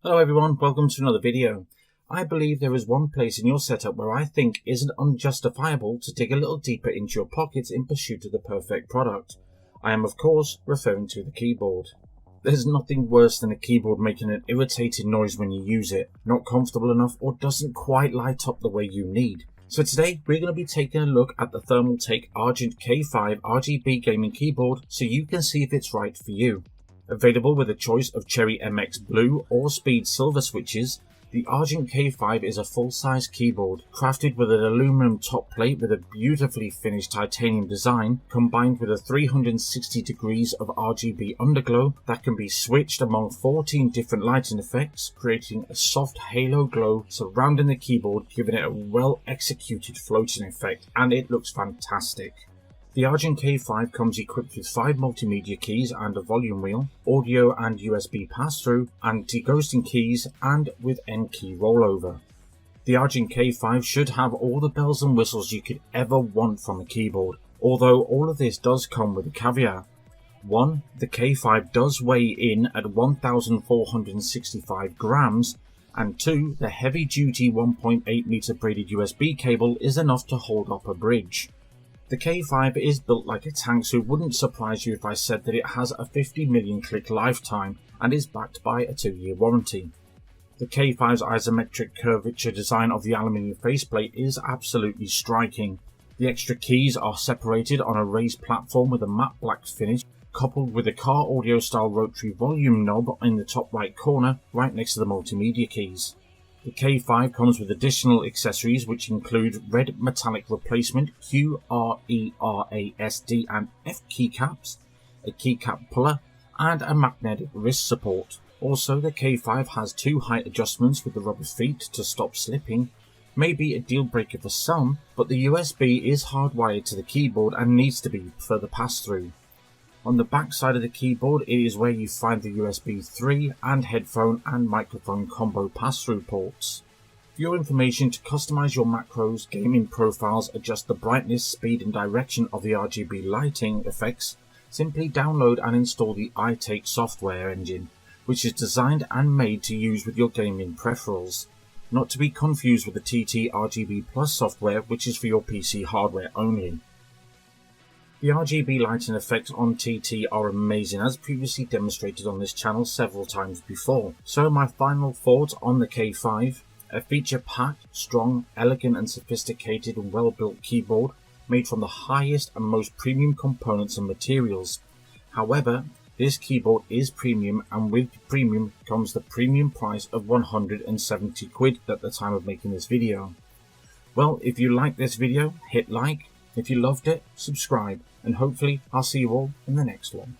Hello everyone, welcome to another video. I believe there is one place in your setup where I think isn't unjustifiable to dig a little deeper into your pockets in pursuit of the perfect product. I am of course referring to the keyboard. There's nothing worse than a keyboard making an irritating noise when you use it, not comfortable enough, or doesn't quite light up the way you need. So today we're going to be taking a look at the Thermaltake Argent K5 RGB gaming keyboard so you can see if it's right for you. Available with a choice of Cherry MX Blue or Speed Silver switches, the Argent K5 is a full-size keyboard crafted with an aluminum top plate with a beautifully finished titanium design combined with a 360 degrees of RGB underglow that can be switched among 14 different lighting effects, creating a soft halo glow surrounding the keyboard, giving it a well-executed floating effect, and it looks fantastic. The Argent K5 comes equipped with 5 multimedia keys and a volume wheel, audio and USB pass-through, anti-ghosting keys, and with N-key rollover. The Argent K5 should have all the bells and whistles you could ever want from a keyboard, although all of this does come with a caveat. 1. The K5 does weigh in at 1,465 grams, and 2. The heavy-duty 1.8 meter braided USB cable is enough to hold up a bridge. The K5 is built like a tank, so it wouldn't surprise you if I said that it has a 50 million click lifetime and is backed by a 2-year warranty. The K5's isometric curvature design of the aluminium faceplate is absolutely striking. The extra keys are separated on a raised platform with a matte black finish, coupled with a car audio style rotary volume knob in the top right corner right next to the multimedia keys. The K5 comes with additional accessories which include red metallic replacement Q, R, E, R, A, S, D and F keycaps, a keycap puller and a magnetic wrist support. Also, the K5 has 2 height adjustments with the rubber feet to stop slipping. Maybe a deal breaker for some, but the USB is hardwired to the keyboard and needs to be for the pass-through. On the back side of the keyboard it is where you find the USB 3 and headphone and microphone combo pass-through ports. For your information to customize your macros, gaming profiles, adjust the brightness, speed and direction of the RGB lighting effects, simply download and install the iTake software engine, which is designed and made to use with your gaming peripherals. Not to be confused with the TT RGB Plus software, which is for your PC hardware only. The RGB lighting effects on TT are amazing, as previously demonstrated on this channel several times before. So my final thoughts on the K5, a feature-packed, strong, elegant and sophisticated and well-built keyboard made from the highest and most premium components and materials. However, this keyboard is premium, and with premium comes the premium price of 170 quid at the time of making this video. Well, if you like this video, hit like. If you loved it, subscribe, and hopefully I'll see you all in the next one.